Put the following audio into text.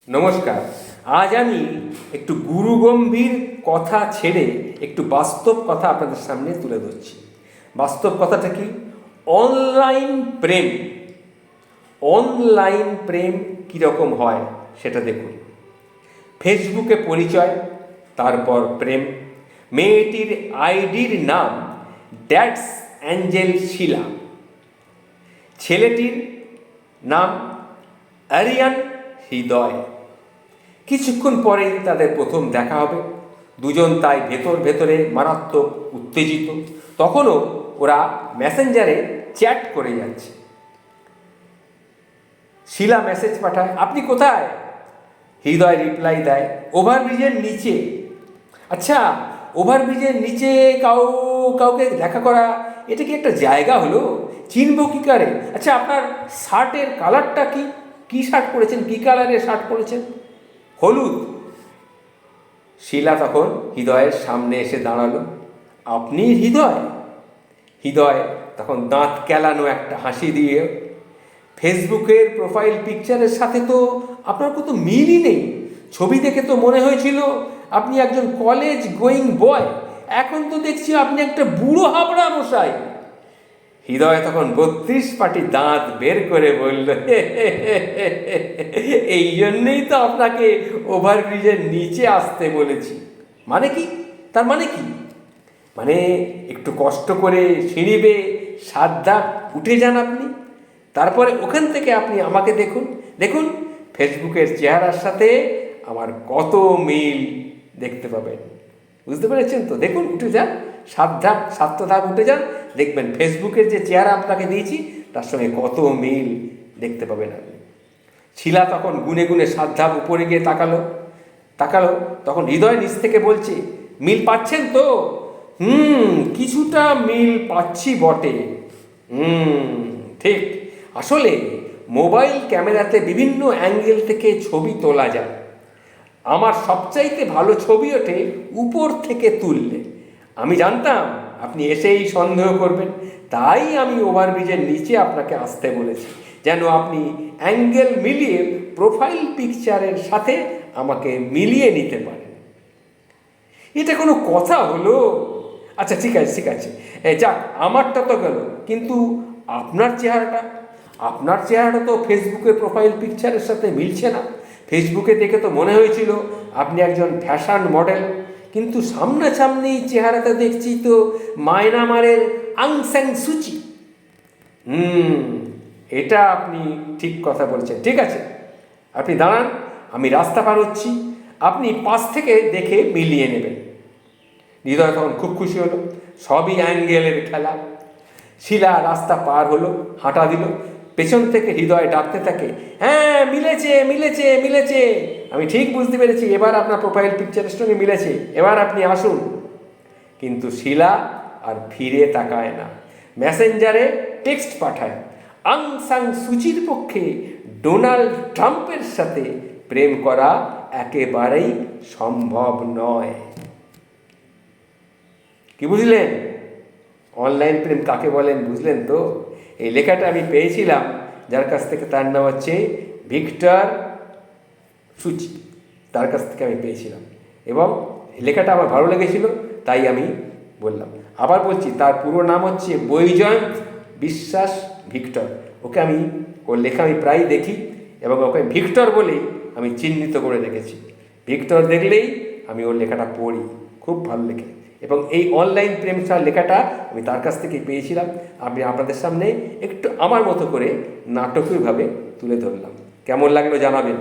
নমস্কার। আজ আমি একটু গুরুগম্ভীর কথা ছেড়ে একটু বাস্তব কথা আপনাদের সামনে তুলে ধরছি। বাস্তব কথাটা কি? অনলাইন প্রেম। অনলাইন প্রেম কীরকম হয় সেটা দেখুন। ফেসবুকে পরিচয়, তারপর প্রেম। মেয়েটির আইডির নাম ড্যাডস অ্যাঞ্জেল শিলা, ছেলেটির নাম আরিয়ান হৃদয়। কিছুক্ষণ পরেই তাদের প্রথম দেখা হবে। দুজন তাই ভেতরে মারাত্মক উত্তেজিত। তখনও ওরা মেসেঞ্জারে চ্যাট করে যাচ্ছে। শিলা মেসেজ পাঠায়, আপনি কোথায়? হৃদয় রিপ্লাই দেয়, ওভারব্রিজের নিচে। আচ্ছা, ওভারব্রিজের নিচে কাউকে দেখা করা, এটা কি একটা জায়গা হলো? চিনব কী করে? আচ্ছা, আপনার শার্টের কালারটা কি? কী শার্ট পরেছেন? কী কালারের শার্ট পরেছেন? হলুদ। শিলা তখন হৃদয়ের সামনে এসে দাঁড়ালো। আপনি হৃদয়? হৃদয় তখন দাঁত কেলানো একটা হাসি দিয়ে, ফেসবুকের প্রোফাইল পিকচারের সাথে তো আপনার কত মিলই নেই। ছবি দেখে তো মনে হয়েছিল আপনি একজন কলেজ গোয়িং বয়, এখন তো দেখছি আপনি একটা বুড়ো হাবড়া মশাই। হৃদয় তখন 32 পাটি দাঁত বের করে বলল, এই জন্যেই তো আপনাকে ওভারব্রিজের নিচে আসতে বলেছি। মানে কি? তার মানে কি? মানে একটু কষ্ট করে সিঁড়ি বেয়ে 7 ধাপ উঠে যান আপনি, তারপরে ওখান থেকে আপনি আমাকে দেখুন। দেখুন ফেসবুকের চেহারার সাথে আমার কত মিল দেখতে পাবেন। বুঝতে পেরেছেন তো? দেখুন, উঠে যান, 7 ধাপ উঠে যান, দেখবেন ফেসবুকের যে চেহারা আপনাকে দিয়েছি তার সঙ্গে কত মিল দেখতে পাবেন আপনি। শিলা তখন গুনে গুনে 7 ধাপ উপরে গিয়ে তাকালো। তখন হৃদয় নিচ থেকে বলছে, মিল পাচ্ছেন তো? কিছুটা মিল পাচ্ছি বটে। ঠিক। আসলে মোবাইল ক্যামেরাতে বিভিন্ন অ্যাঙ্গেল থেকে ছবি তোলা যায়। আমার সবচাইতে ভালো ছবি ওঠে উপর থেকে তুললে। আমি জানতাম আপনি এসেই সন্দেহ করবেন, তাই আমি ওভারব্রিজের নিচে আপনাকে আসতে বলেছি, যেন আপনি অ্যাঙ্গেল মিলিয়ে প্রোফাইল পিকচারের সাথে আমাকে মিলিয়ে নিতে পারেন। এটা কোনো কথা হলো? আচ্ছা, ঠিক আছে, যাক, আমারটা তো গেল, কিন্তু আপনার চেহারাটা তো ফেসবুকের প্রোফাইল পিকচারের সাথে মিলছে না। ফেসবুকে দেখে তো মনে হয়েছিল আপনি একজন ফ্যাশন মডেল, কিন্তু সামনাসামনি চেহারাটা দেখছি তো মায়ানমারের আং সান সুচি। এটা আপনি ঠিক কথা বলছেন। ঠিক আছে, আপনি দাঁড়ান, আমি রাস্তা পার হচ্ছি, আপনি পাশ থেকে দেখে মিলিয়ে নেবেন। হৃদয় তখন খুব খুশি হলো, সবই অ্যাঙ্গেলের খেলা। শিলা রাস্তা পার হলো, হাঁটা দিল। পেছন থেকে হৃদয় ডাকতে থাকে, হ্যাঁ, মিলেছে, আমি ঠিক বুঝতে পেরেছি, এবার আপনার প্রোফাইল পিকচারের সঙ্গে মিলেছে, এবার আপনি আসুন। কিন্তু শিলা আর ফিরে তাকায় না। মেসেঞ্জারে টেক্সট পাঠায়, আং সান সুচির পক্ষে ডোনাল্ড ট্রাম্পের সাথে প্রেম করা একেবারেই সম্ভব নয়। কি বুঝলেন? অনলাইন প্রেম কাকে বলেন বুঝলেন তো? এই লেখাটা আমি পেয়েছিলাম যার কাছ থেকে, তার নাম হচ্ছে ভিক্টর সুচি, তার কাছ থেকে আমি পেয়েছিলাম, এবং লেখাটা আমার ভালো লেগেছিল, তাই আমি বললাম। আবার বলছি, তার পুরো নাম হচ্ছে বৈজয়ন্ত বিশ্বাস ভিক্টর। ওর লেখা আমি প্রায় দেখি, এবং ওকে ভিক্টর বলেই আমি চিহ্নিত করে রেখেছি। ভিক্টর দেখলেই আমি ওর লেখাটা পড়ি, খুব ভালো লেখে। এবং এই অনলাইন প্রেম লেখাটা আমি তার কাছ থেকে পেয়েছিলাম। আমি আপনাদের সামনে একটু আমার মতো করে নাটকীয়ভাবে তুলে ধরলাম। কেমন লাগলো জানাবেন।